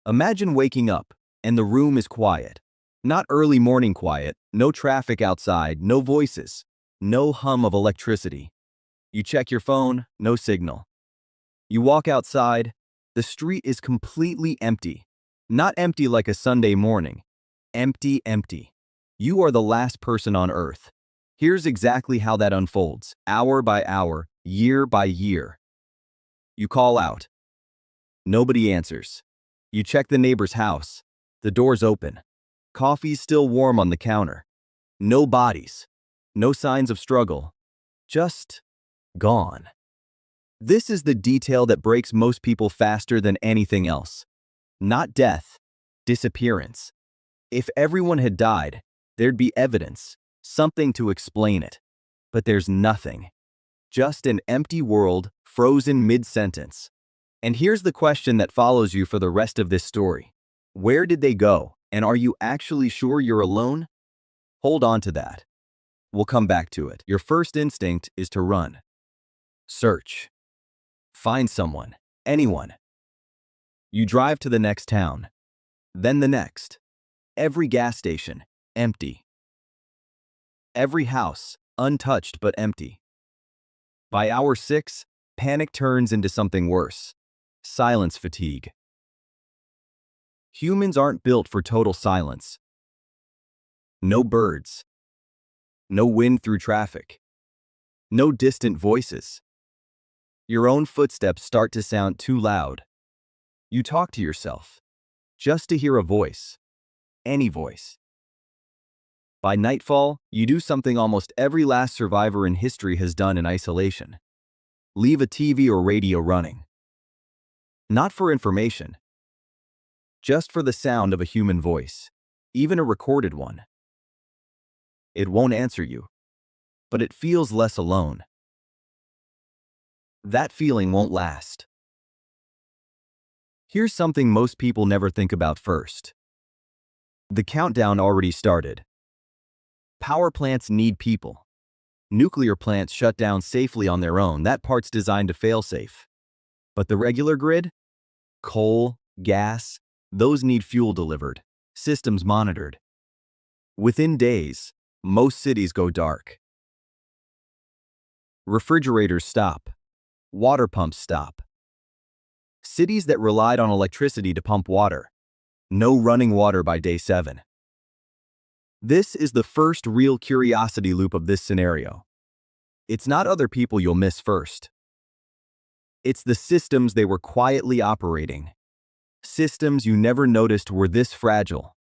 Imagine waking up, and the room is quiet. Not early morning quiet, no traffic outside, no voices, no hum of electricity. You check your phone, no signal. You walk outside, the street is completely empty. Not empty like a Sunday morning. Empty, empty. You are the last person on Earth. Here's exactly how that unfolds, hour by hour, year by year. You call out. Nobody answers. You check the neighbor's house. The door's open. Coffee's still warm on the counter. No bodies. No signs of struggle. Just gone. This is the detail that breaks most people faster than anything else. Not death, disappearance. If everyone had died, there'd be evidence, something to explain it. But there's nothing. Just an empty world, frozen mid-sentence. And here's the question that follows you for the rest of this story. Where did they go? And are you actually sure you're alone? Hold on to that. We'll come back to it. Your first instinct is to run. Search. Find someone. Anyone. You drive to the next town. Then the next. Every gas station, empty. Every house, untouched but empty. By hour 6, panic turns into something worse. Silence fatigue. Humans aren't built for total silence. No birds. No wind through traffic. No distant voices. Your own footsteps start to sound too loud. You talk to yourself, just to hear a voice. Any voice. By nightfall, you do something almost every last survivor in history has done in isolation. Leave a TV or radio running. Not for information. Just for the sound of a human voice, even a recorded one. It won't answer you, but it feels less alone. That feeling won't last. Here's something most people never think about first. The countdown already started. Power plants need people. Nuclear plants shut down safely on their own. That part's designed to fail safe. But the regular grid? Coal, gas, those need fuel delivered, systems monitored. Within days, most cities go dark. Refrigerators stop. Water pumps stop. Cities that relied on electricity to pump water. No running water by day 7. This is the first real curiosity loop of this scenario. It's not other people you'll miss first. It's the systems they were quietly operating. Systems you never noticed were this fragile.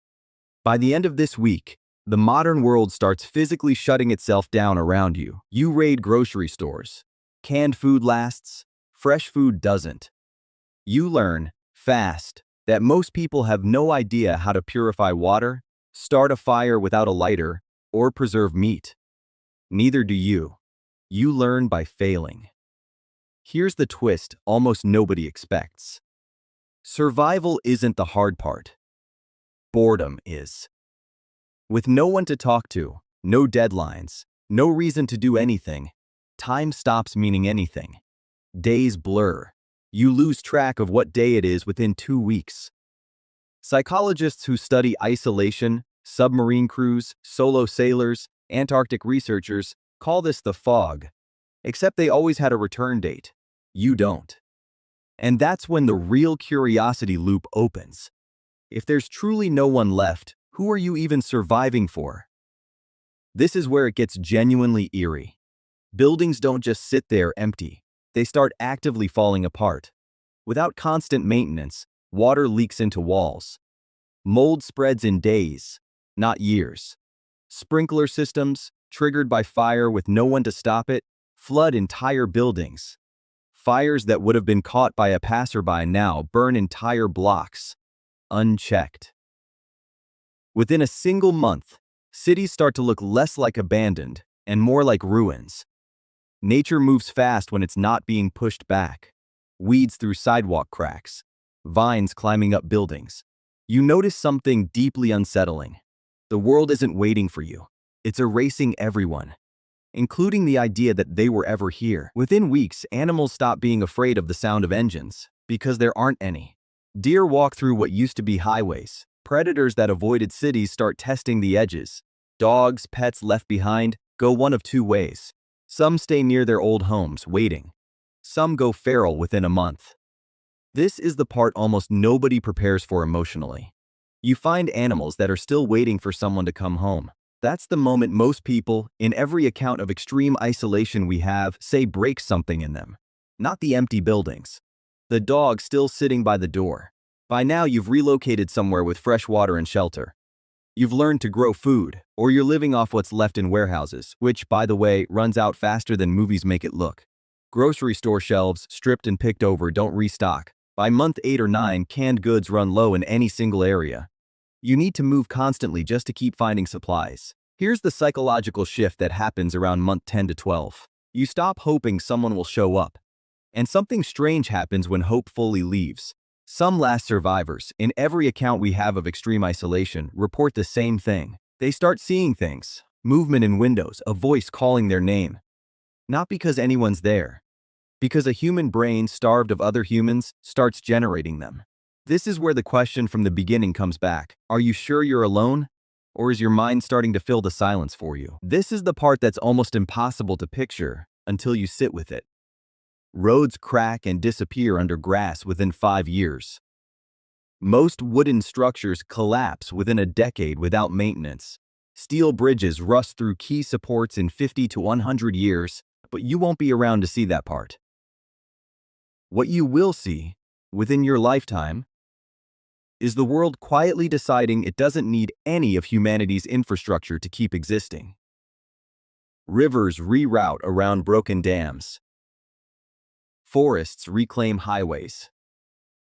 By the end of this week, the modern world starts physically shutting itself down around you. You raid grocery stores. Canned food lasts. Fresh food doesn't. You learn, fast, that most people have no idea how to purify water, start a fire without a lighter, or preserve meat. Neither do you. You learn by failing. Here's the twist almost nobody expects. Survival isn't the hard part. Boredom is. With no one to talk to, no deadlines, no reason to do anything, time stops meaning anything. Days blur. You lose track of what day it is within 2 weeks. Psychologists who study isolation, submarine crews, solo sailors, Antarctic researchers call this the fog. Except they always had a return date. You don't. And that's when the real curiosity loop opens. If there's truly no one left, who are you even surviving for? This is where it gets genuinely eerie. Buildings don't just sit there empty. They start actively falling apart. Without constant maintenance, water leaks into walls. Mold spreads in days, not years. Sprinkler systems, triggered by fire with no one to stop it, flood entire buildings. Fires that would have been caught by a passerby now burn entire blocks, unchecked. Within a single month, cities start to look less like abandoned and more like ruins. Nature moves fast when it's not being pushed back. Weeds through sidewalk cracks, vines climbing up buildings. You notice something deeply unsettling. The world isn't waiting for you. It's erasing everyone, including the idea that they were ever here. Within weeks, animals stop being afraid of the sound of engines because there aren't any. Deer walk through what used to be highways. Predators that avoided cities start testing the edges. Dogs, pets left behind, go one of two ways. Some stay near their old homes, waiting. Some go feral within a month. This is the part almost nobody prepares for emotionally. You find animals that are still waiting for someone to come home. That's the moment most people, in every account of extreme isolation we have, say breaks something in them. Not the empty buildings. The dog still sitting by the door. By now you've relocated somewhere with fresh water and shelter. You've learned to grow food, or you're living off what's left in warehouses, which, by the way, runs out faster than movies make it look. Grocery store shelves, stripped and picked over, don't restock. By month 8 or 9, canned goods run low in any single area. You need to move constantly just to keep finding supplies. Here's the psychological shift that happens around month 10 to 12. You stop hoping someone will show up. And something strange happens when hope fully leaves. Some last survivors, in every account we have of extreme isolation, report the same thing. They start seeing things, movement in windows, a voice calling their name. Not because anyone's there, because a human brain starved of other humans starts generating them. This is where the question from the beginning comes back. Are you sure you're alone? Or is your mind starting to fill the silence for you? This is the part that's almost impossible to picture until you sit with it. Roads crack and disappear under grass within 5 years. Most wooden structures collapse within a decade without maintenance. Steel bridges rust through key supports in 50 to 100 years, but you won't be around to see that part. What you will see, within your lifetime, is the world quietly deciding it doesn't need any of humanity's infrastructure to keep existing. Rivers reroute around broken dams. Forests reclaim highways.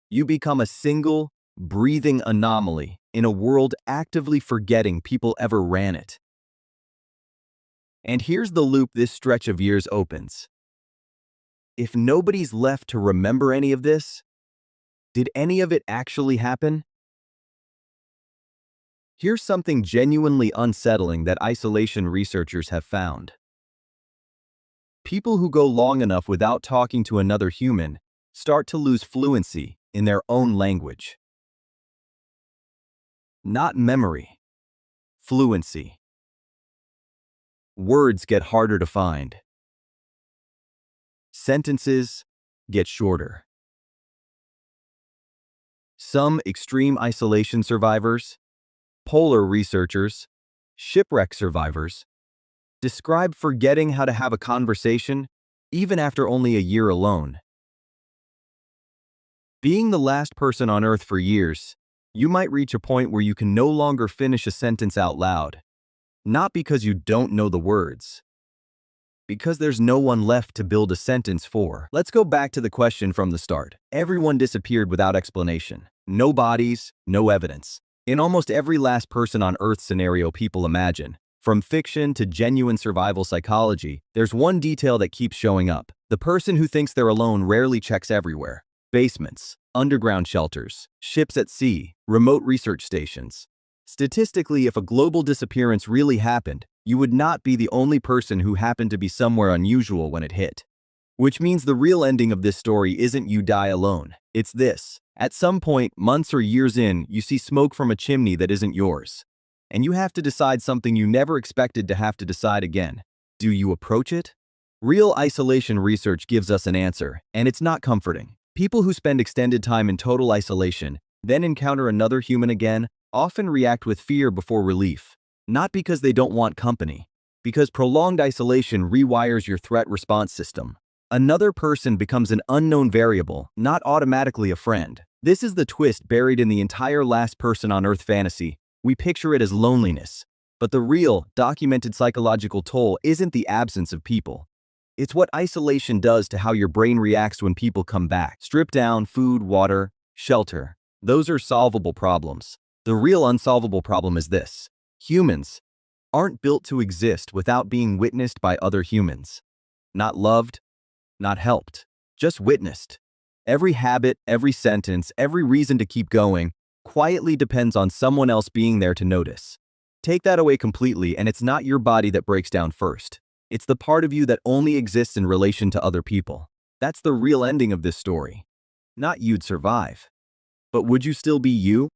You become a single, breathing anomaly in a world actively forgetting people ever ran it. And here's the loop this stretch of years opens. If nobody's left to remember any of this, did any of it actually happen? Here's something genuinely unsettling that isolation researchers have found. People who go long enough without talking to another human start to lose fluency in their own language. Not memory, fluency. Words get harder to find. Sentences get shorter. Some extreme isolation survivors, polar researchers, shipwreck survivors, describe forgetting how to have a conversation even after only a year alone. Being the last person on Earth for years, you might reach a point where you can no longer finish a sentence out loud. Not because you don't know the words, because there's no one left to build a sentence for. Let's go back to the question from the start. Everyone disappeared without explanation. No bodies, no evidence. In almost every last person on Earth scenario people imagine, from fiction to genuine survival psychology, there's one detail that keeps showing up. The person who thinks they're alone rarely checks everywhere. Basements, underground shelters, ships at sea, remote research stations. Statistically, if a global disappearance really happened, you would not be the only person who happened to be somewhere unusual when it hit. Which means the real ending of this story isn't you die alone. It's this. At some point, months or years in, you see smoke from a chimney that isn't yours. And you have to decide something you never expected to have to decide again. Do you approach it? Real isolation research gives us an answer, and it's not comforting. People who spend extended time in total isolation, then encounter another human again, often react with fear before relief. Not because they don't want company, because prolonged isolation rewires your threat response system. Another person becomes an unknown variable, not automatically a friend. This is the twist buried in the entire last person on Earth fantasy. We picture it as loneliness. But the real, documented psychological toll isn't the absence of people. It's what isolation does to how your brain reacts when people come back. Strip down food, water, shelter. Those are solvable problems. The real unsolvable problem is this. Humans aren't built to exist without being witnessed by other humans. Not loved, not helped, just witnessed. Every habit, every sentence, every reason to keep going quietly depends on someone else being there to notice. Take that away completely and it's not your body that breaks down first. It's the part of you that only exists in relation to other people. That's the real ending of this story. Not you'd survive. But would you still be you?